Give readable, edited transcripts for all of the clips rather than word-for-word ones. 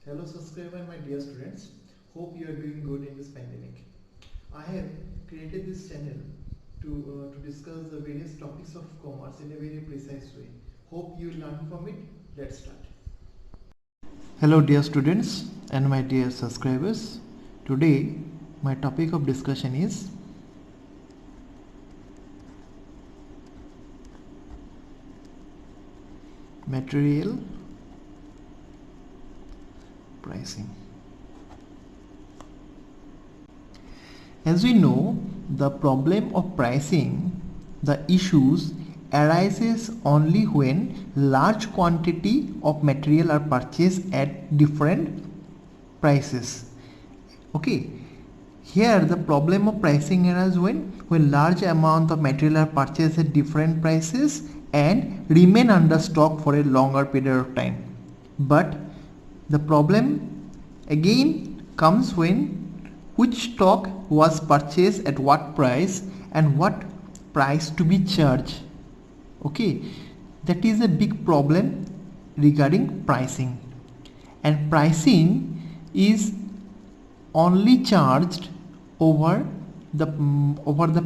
Hello subscriber, my dear students. Hope you are doing good in this pandemic. I have created this channel to discuss the various topics of commerce in a very precise way. Hope you learn from it. Let's start. Hello dear students and my dear subscribers. Today my topic of discussion is material pricing. As we know, the problem of pricing, the issues arises only when large quantity of material are purchased at different prices. Okay, here the problem of pricing arises when large amount of material are purchased at different prices and remain under stock for a longer period of time. But the problem again comes when which stock was purchased at what price and what price to be charged. Okay, that is a big problem regarding pricing, and pricing is only charged over the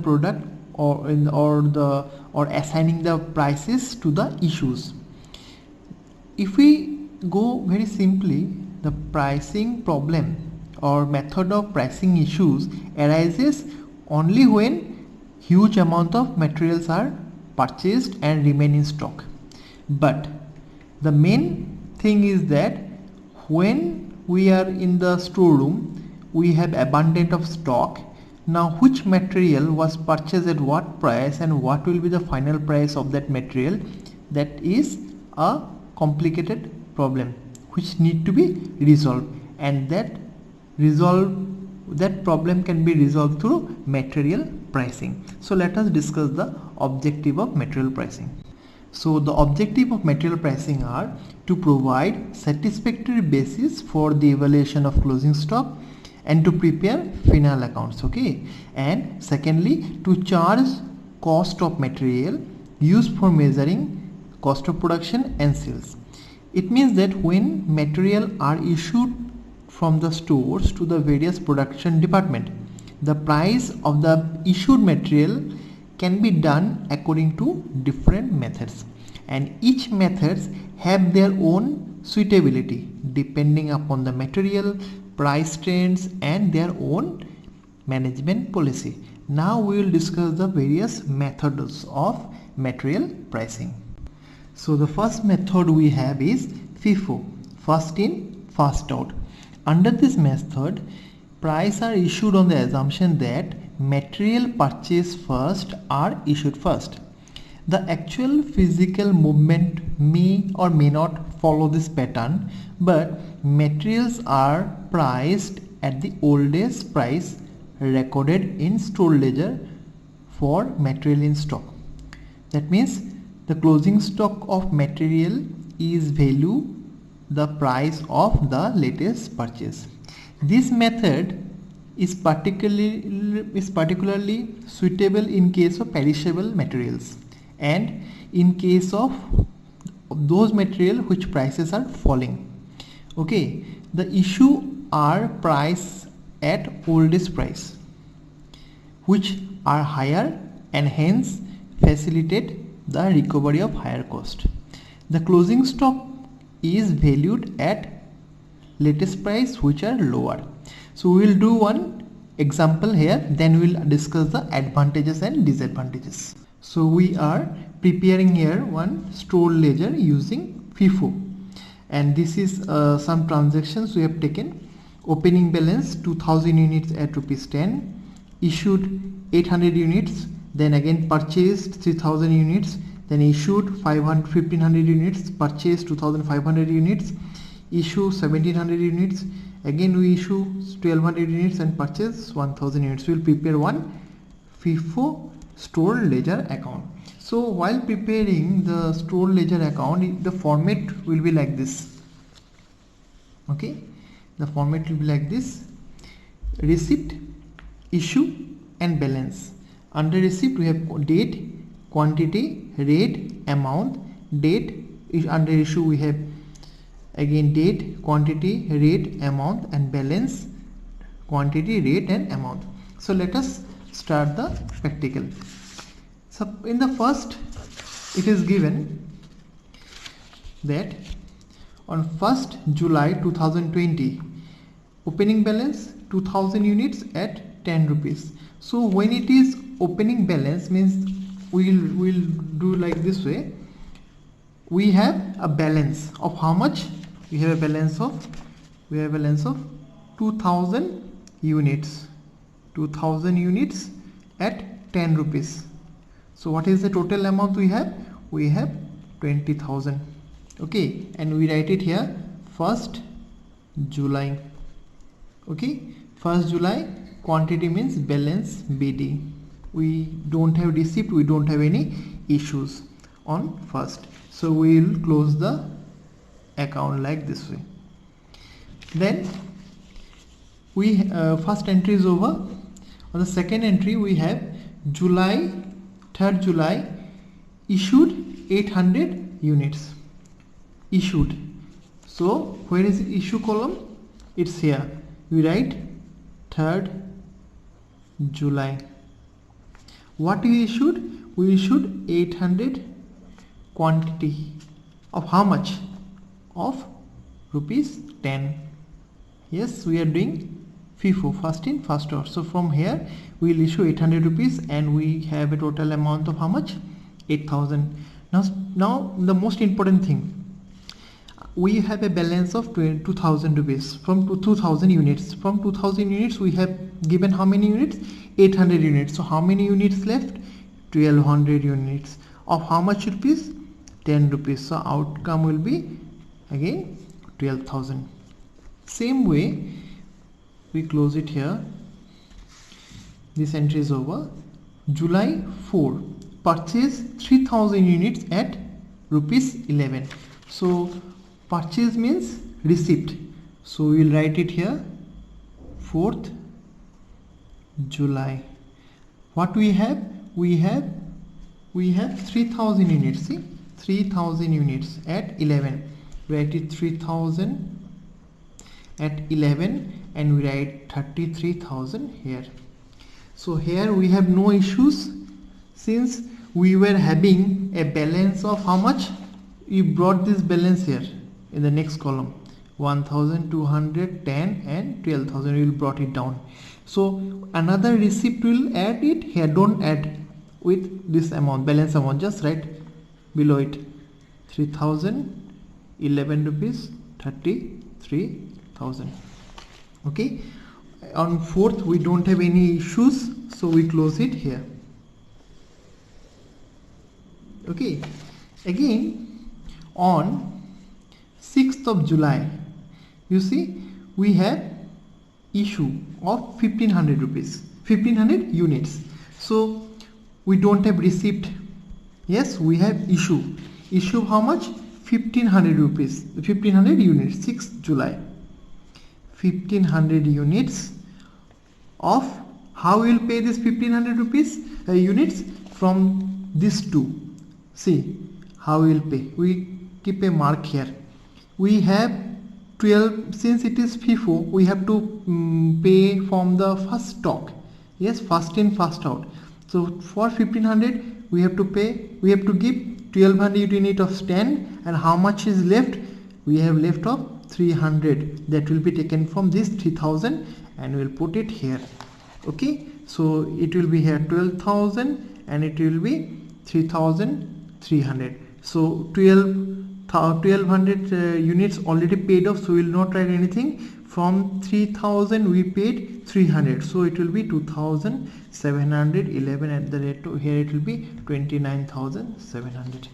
product or assigning the prices to the issues. If we go very simply, the pricing problem or method of pricing issues arises only when huge amount of materials are purchased and remain in stock. But the main thing is that when we are in the storeroom, we have abundant of stock. Now which material was purchased at what price and what will be the final price of that material, that is a complicated problem which need to be resolved, and that problem can be resolved through material pricing. So let us discuss the objective of material pricing. So the objective of material pricing are to provide satisfactory basis for the evaluation of closing stock and to prepare final accounts. Okay, and secondly, to charge cost of material used for measuring cost of production and sales. It means that when material are issued from the stores to the various production department, the price of the issued material can be done according to different methods, and each methods have their own suitability depending upon the material, price trends and their own management policy. Now we will discuss the various methods of material pricing. So the first method we have is FIFO, first in first out. Under this method, prices are issued on the assumption that material purchased first are issued first. The actual physical movement may or may not follow this pattern, but materials are priced at the oldest price recorded in store ledger for material in stock. That means the closing stock of material is value the price of the latest purchase. This method is particularly suitable in case of perishable materials and in case of those material which prices are falling. Okay, the issue are priced at oldest price which are higher and hence facilitate the recovery of higher cost. The closing stock is valued at latest price which are lower. So we will do one example here, then we will discuss the advantages and disadvantages. So we are preparing here one store ledger using FIFO, and this is some transactions we have taken. Opening balance 2000 units at ₹10, issued 800 units, then again purchased 3000 units, then issued 1500 units, purchased 2500 units, issue 1700 units, again we issue 1200 units and purchase 1000 units. We will prepare one FIFO store ledger account. So while preparing the store ledger account, the format will be like this. Okay, the format will be like this: receipt, issue and balance. Under receipt we have date, quantity, rate, amount. Date is under issue we have again date, quantity, rate, amount, and balance, quantity, rate, and amount. So let us start the practical. So in the first, it is given that on 1st July 2020, opening balance 2000 units at 10 rupees. So when it is opening balance, means we'll do like this way. We have a balance of how much? We have a balance of 2000 units. 2000 units at 10 rupees. So what is the total amount we have? We have 20,000. Okay, and we write it here 1st July. Okay, 1st July, quantity means balance BD. We don't have receipt, we don't have any issues on 1st. So we will close the account like this way. Then we first entry is over. On the second entry we have July, 3rd July, issued 800 units. Issued. So where is the issue column? It's here. We write 3rd July. What we issued? We issued 800 quantity of how much? Of rupees 10. Yes, we are doing FIFO, first in first out. So from here we will issue 800 rupees and we have a total amount of how much? 8,000. Now the most important thing, we have a balance of 2,000 rupees from 2,000 units. From 2,000 units we have given how many units? 800 units. So how many units left? 1,200 units. Of how much rupees? 10 rupees. So outcome will be again 12,000. Same way we close it here. This entry is over. July 4, purchase 3,000 units at rupees 11. So purchase means receipt. So we will write it here 4th July. What we have? We have 3,000 units. See, 3,000 units at 11. Write it 3,000 at 11 and we write 33,000 here. So here we have no issues since we were having a balance of how much? We brought this balance here in the next column, 1,210 and 12,000. We will brought it down. So another receipt will add it here. Don't add with this amount, balance amount, just write below it 3,000, 11 rupees, 33,000. Okay, on 4th we don't have any issues, so we close it here. Okay, again on 6th of July, you see we have issue of 1,500 rupees, 1,500 units. So we don't have receipt. Yes, we have issue. Issue how much? 1,500 rupees, 1,500 units. 6th July, 1,500 units. Of how we will pay this 1,500 rupees units? From this two. See how we will pay. We keep a mark here. We have 12, since it is FIFO, we have to pay from the first stock. Yes, first in first out. So for 1,500 we have to pay, we have to give 1,200 unit of stand, and how much is left? We have left of 300. That will be taken from this 3,000 and we will put it here. Okay, so it will be here 12,000 and it will be 3,300. So 1,200 units already paid off, so we will not write anything. From 3,000 we paid 300, so it will be 2,711 at the rate to here it will be 29,700.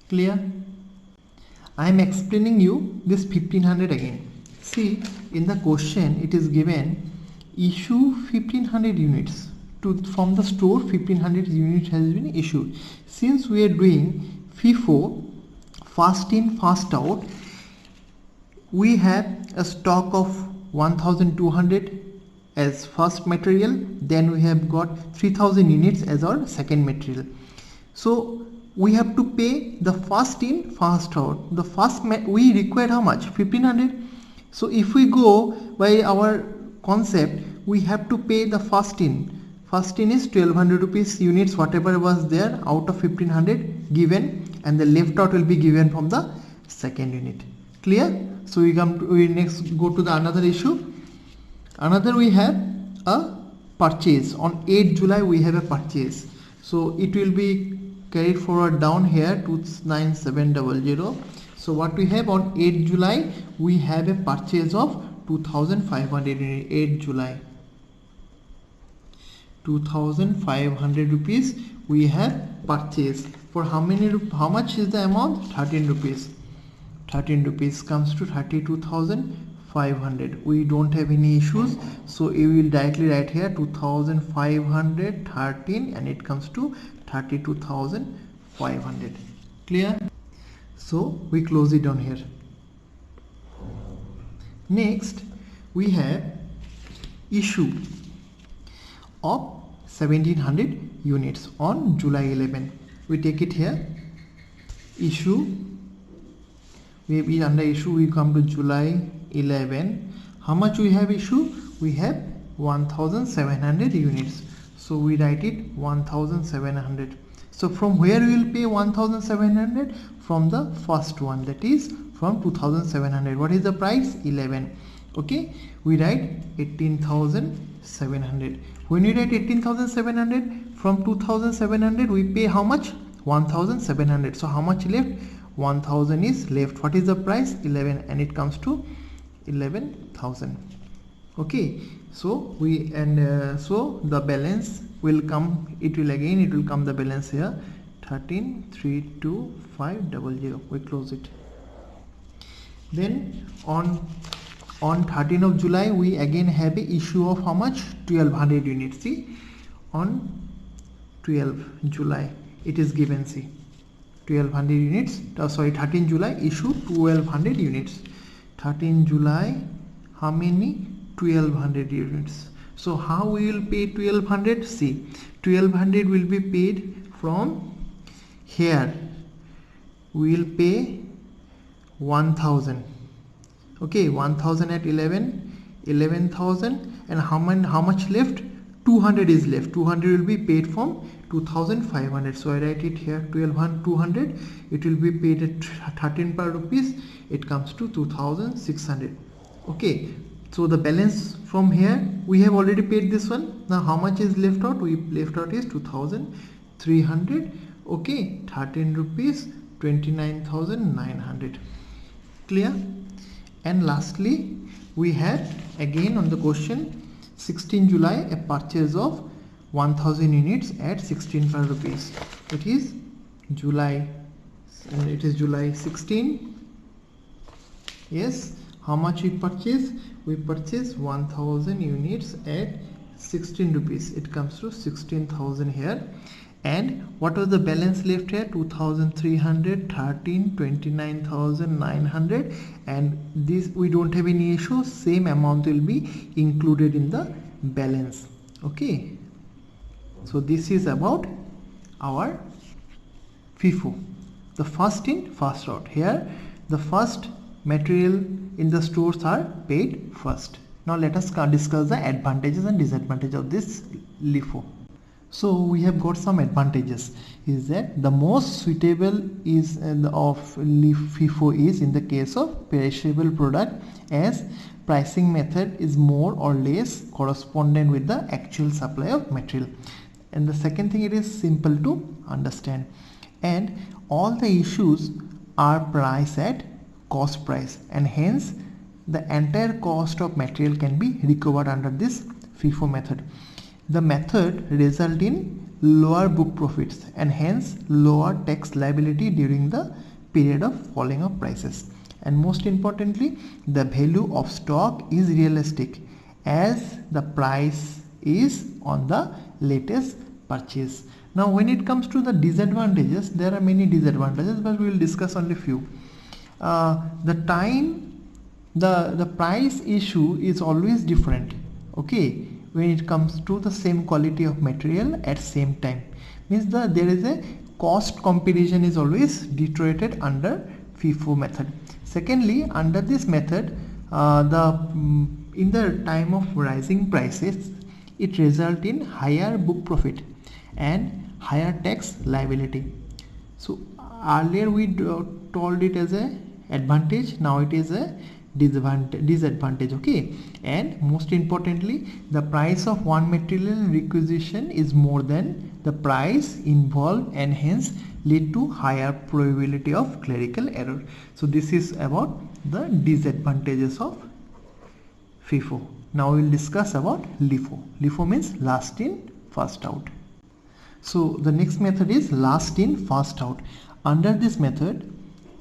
Clear? I am explaining you this 1,500 again. See, in the question it is given issue 1,500 units from the store. 1,500 units has been issued. Since we are doing FIFO, first in first out, we have a stock of 1,200 as first material, then we have got 3,000 units as our second material. So we have to pay the first in first out. The first we require how much? 1500. So if we go by our concept, we have to pay the first in. First in is 1200 rupees units, whatever was there out of 1500 given, and the left out will be given from the second unit. Clear? So we next go to the another issue. Another, we have a purchase. On 8 July we have a purchase. So it will be carried forward down here to 9700. So what we have on 8 July, we have a purchase of 2500 in 8 July. 2500 rupees we have purchased. For how much is the amount? 13 rupees. 13 rupees comes to 32,500. We don't have any issues, so we will directly write here 2513 and it comes to 32,500. Clear? So we close it down here. Next we have issue of 1700 units on July 11. We take it here, issue, maybe under issue we come to July 11. How much we have issue? We have 1700 units. So we write it 1700. So from where we will pay 1700? From the first one, that is from 2700. What is the price? 11. Okay, we write 18,700. When we write 18,700, from 2700 we pay how much? 1700. So how much left? 1000 is left. What is the price? 11, and it comes to 11,000. Okay, so so the balance will come, it will come the balance here 13,32500. We close it. Then on 13th of July we again have a issue of how much? 1200 units. See, on 12 July it is given, see, 1200 units. 13 July issue 1200 units. 13 July, how many? 1200 units. So how we will pay 1200? See, 1200 will be paid from here. We will pay 1000. Okay, 1000 at 11,000, and how much left? 200 is left. 200 will be paid from 2500. So I write it here 200. It will be paid at 13 per rupees. It comes to 2600. Okay, so the balance from here, we have already paid this one. Now how much is left out? We left out is 2300. Okay, 13 rupees, 29,900. Clear? And lastly we have again on the question 16 July a purchase of 1000 units at 16 per rupees. It is July 16. Yes, how much we purchase? We purchase 1000 units at 16 rupees. It comes to 16,000 here. And what was the balance left here? 2,300, 13, 29,900, and this we don't have any issue. Same amount will be included in the balance. Okay, so this is about our FIFO, the first in first out. Here the first material in the stores are paid first. Now let us discuss the advantages and disadvantages of this LIFO. So we have got some advantages. Is that the most suitable is of FIFO is in the case of perishable product, as pricing method is more or less correspondent with the actual supply of material. And the second thing, it is simple to understand, and all the issues are priced at cost price, and hence the entire cost of material can be recovered under this FIFO method. The method result in lower book profits and hence lower tax liability during the period of falling of prices. And most importantly, the value of stock is realistic as the price is on the latest purchase. Now when it comes to the disadvantages, there are many disadvantages, but we will discuss only few. The price issue is always different. Okay, when it comes to the same quality of material at same time, means that there is a cost comparison is always deteriorated under FIFO method. Secondly, under this method, in the time of rising prices, it results in higher book profit and higher tax liability. So earlier we told it as a advantage, now it is a disadvantage. Okay, and most importantly, the price of one material requisition is more than the price involved and hence lead to higher probability of clerical error. So this is about the disadvantages of FIFO. Now we will discuss about LIFO. LIFO means last in first out. So the next method is last in first out. Under this method,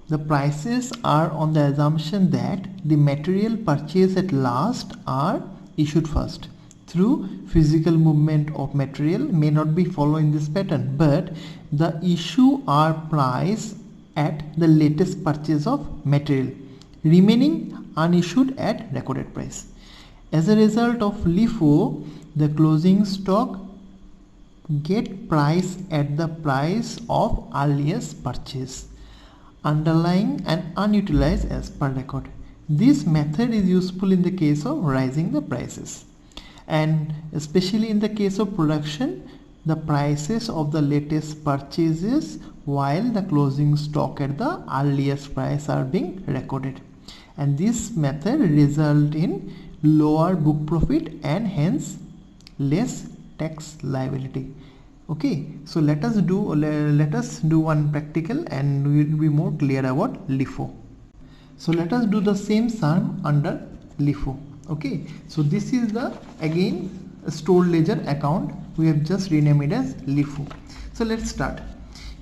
the prices are on the assumption that the material purchased at last are issued first. Through physical movement of material may not be following this pattern, but the issue are priced at the latest purchase of material, remaining unissued at recorded price. As a result of LIFO, the closing stock get priced at the price of earliest purchase, underlying and unutilized as per record. This method is useful in the case of rising the prices, and especially in the case of production, the prices of the latest purchases while the closing stock at the earliest price are being recorded, and this method result in lower book profit and hence less tax liability. Okay, so let us do one practical and we will be more clear about LIFO. So let us do the same sum under LIFO. Okay, so this is the again stored ledger account. We have just renamed it as LIFO. So let's start.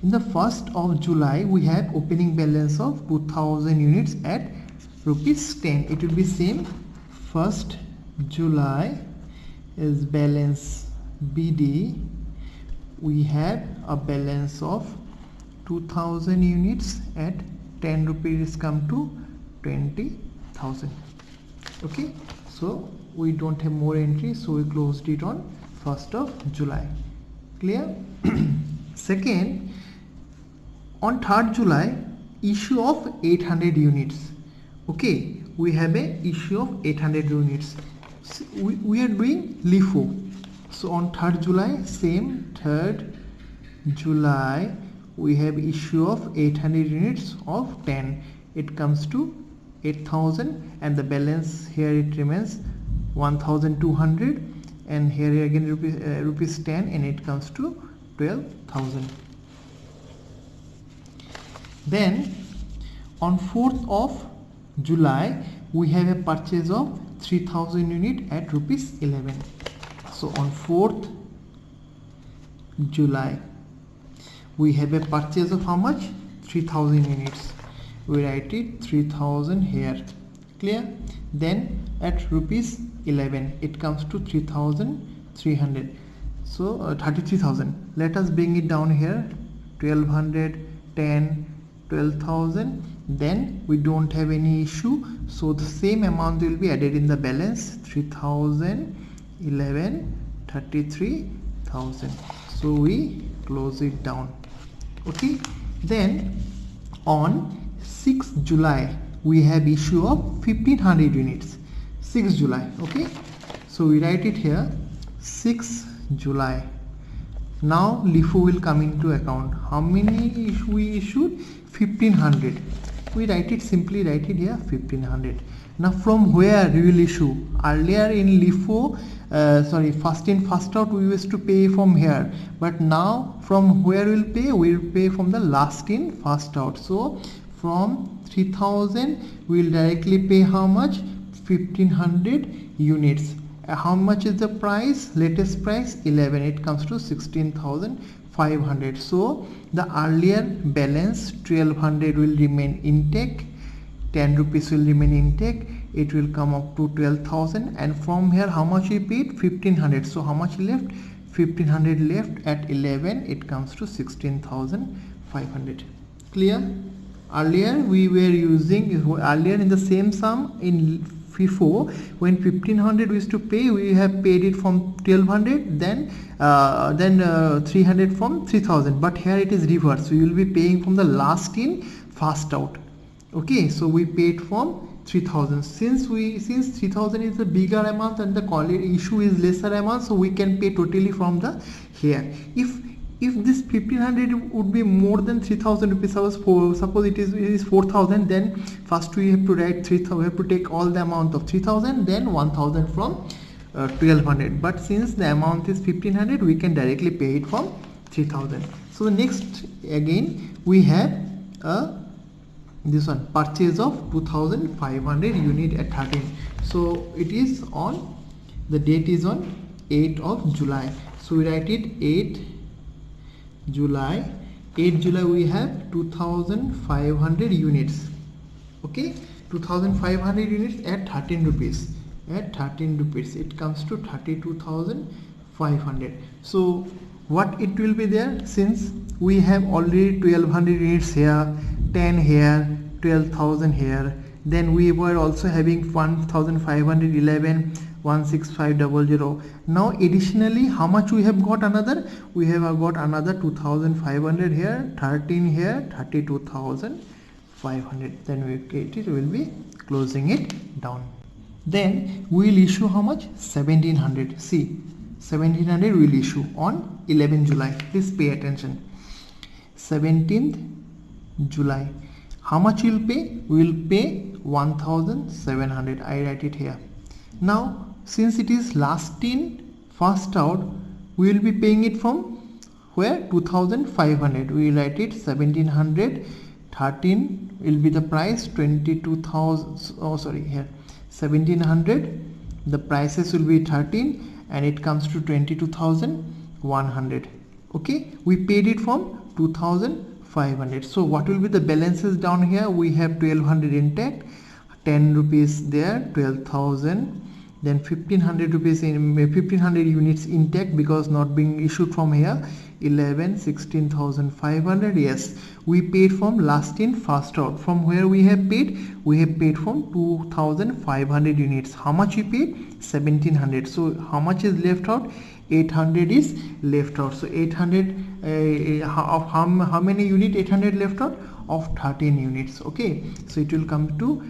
In the 1st of July, we have opening balance of 2000 units at rupees 10. It will be same. 1st July is balance BD. We have a balance of 2000 units at 10 rupees come to 20,000. Okay, so we don't have more entries, so we closed it on 1st of July. Clear? Second, on 3rd July, issue of 800 units. Okay, we have a issue of 800 units. So we are doing LIFO. So on 3rd July, same 3rd July, we have issue of 800 units of 10. It comes to 8,000 and the balance here it remains 1,200, and here again rupees 10 and it comes to 12,000. Then on 4th of July, we have a purchase of 3,000 unit at rupees 11. So on 4th July, we have a purchase of how much? 3,000 units. We write it 3,000 here. Clear? Then at rupees 11, it comes to 3,300. So 33,000. Let us bring it down here. 1,200, 10, 12,000. Then we don't have any issue. So the same amount will be added in the balance. 3,000. 11, 33,000. So we close it down. Okay, then on 6th July, we have issue of 1,500 units. 6th July. Okay, so we write it here 6th July. Now LIFO will come into account. How many we issued? 1,500. We write it simply, write it here 1,500. Now from where we will issue? Earlier in LIFO, first in first out we used to pay from here, but now from where we will pay? We will pay from the last in first out. So from 3,000 we will directly pay how much? 1,500 units. How much is the price? Latest price 11. It comes to 16,500. So the earlier balance 1,200 will remain intact. 10 rupees will remain intact. It will come up to 12,000, and from here how much we paid? 1,500. So how much left? 1,500 left. At 11 it comes to 16,500. Clear? Earlier we were using, earlier in the same sum in before, when 1500 we used to pay, we have paid it from 1200, then 300 from 3000, but here it is reversed, so you will be paying from the last in first out. Okay, so we paid from 3000. Since 3000 is a bigger amount and the issue is lesser amount, so we can pay totally from the here. If this 1500 would be more than 3000 rupees, suppose it is 4000, then first we have to write 3000, we have to take all the amount of 3000, then 1000 from 1200. But since the amount is 1500, we can directly pay it from 3000. So next again we have this one, purchase of 2500 unit at 13. So it is on, the date is on 8th of July. So we write it 8 July we have 2500 units. Okay, 2500 units at 13 rupees. At 13 rupees it comes to 32,500. So what it will be there, since we have already 1200 units here, 10 here, 12,000 here, then we were also having 1511, 16500. Now additionally how much we have got another, we have got another 2500 here, 13 here, 32,500. then we will be closing it down. Then we will issue how much, 1700. See, 1700 we will issue on 11 July. Please pay attention. 17th July. How much we will pay? We will pay 1700. I write it here. Now since it is last in first out, we will be paying it from where, 2500. We will write it 1700, 13 will be the price, 22,000, oh sorry, here 1700, the prices will be 13 and it comes to 22,100. Okay, we paid it from 2500. So what will be the balances down here? We have 1200 intact, 10 rupees there, 12,000, then 1500 rupees in 1500 units intact because not being issued from here, 11, 16,500. Yes, we paid from last in first out. From where we have paid? We have paid from 2500 units. How much we paid? 1700. So how much is left out? 800 is left out. So 800 of how many unit 800 left out? Of 13 units. Okay, so it will come to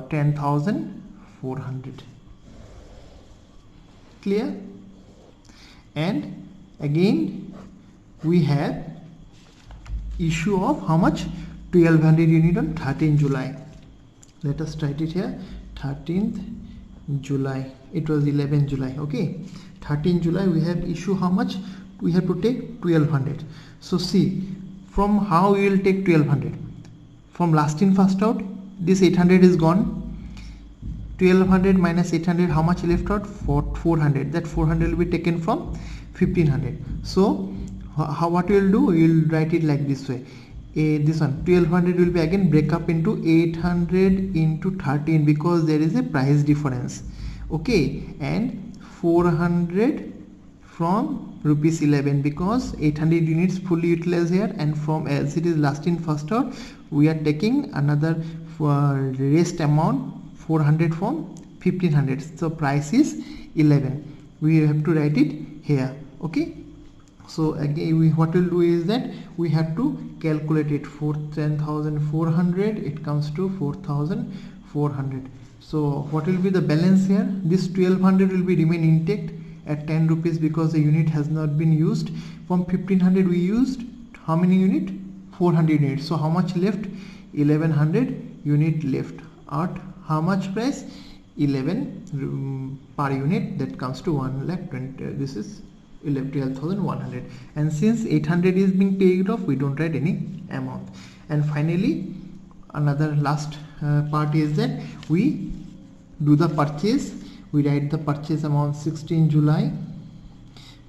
10,400. Clear? And again we have issue of how much, 1200 unit on 13 July. Let us write it here, 13th July. It was 11 July. Okay, 13 July we have issue how much, we have to take 1200. So see, from how we will take 1200, from last in first out, this 800 is gone, 1200 minus 800, how much left out? 400. That 400 will be taken from 1500. So what we will do, we will write it like this way. This one 1200 will be again break up into 800 into 13 because there is a price difference. Okay, and 400 from rupees 11 because 800 units fully utilized here, and from as it is last in first out, we are taking another rest amount 400 from 1500. So price is 11. We have to write it here. Okay, so again what we'll do is that we have to calculate it for 10,400. it comes to 4,400. So what will be the balance here? This 1200 will be remain intact at 10 rupees because the unit has not been used. From 1500 we used how many unit? 400 units. So how much left? 1100 unit left at how much price? 11 per unit. That comes to 1,20,000. This is 12,100. And since 800 is being paid off, we don't write any amount. And finally another last part is that we do the purchase. We write the purchase amount 16 July.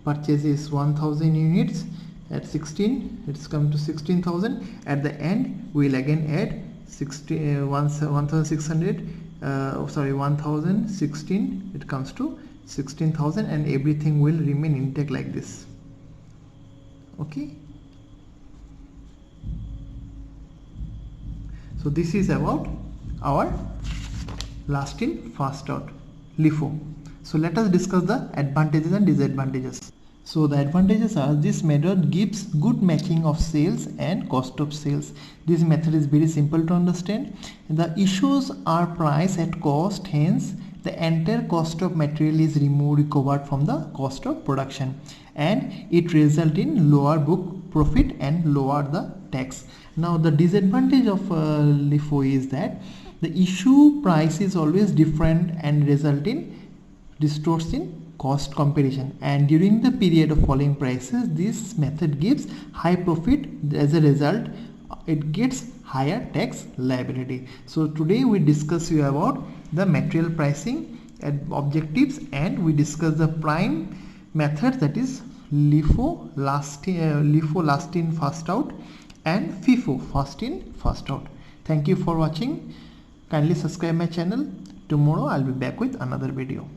Purchase is 1000 units. At 16 it's come to 16,000. At the end we will again add 1,600 1016. It comes to 16,000 and everything will remain intact like this. Okay, so this is about our last in first out, LIFO. So let us discuss the advantages and disadvantages. So the advantages are, this method gives good matching of sales and cost of sales. This method is very simple to understand. The issues are price at cost, hence the entire cost of material is recovered from the cost of production, and it results in lower book profit and lower the tax. Now the disadvantage of LIFO is that the issue price is always different and result in distorts in cost comparison, and during the period of falling prices this method gives high profit. As a result it gets higher tax liability. So today we discuss you about the material pricing objectives, and we discuss the prime method, that is LIFO, last in first out, and FIFO, first in first out. Thank you for watching. Kindly subscribe my channel. Tomorrow I'll be back with another video.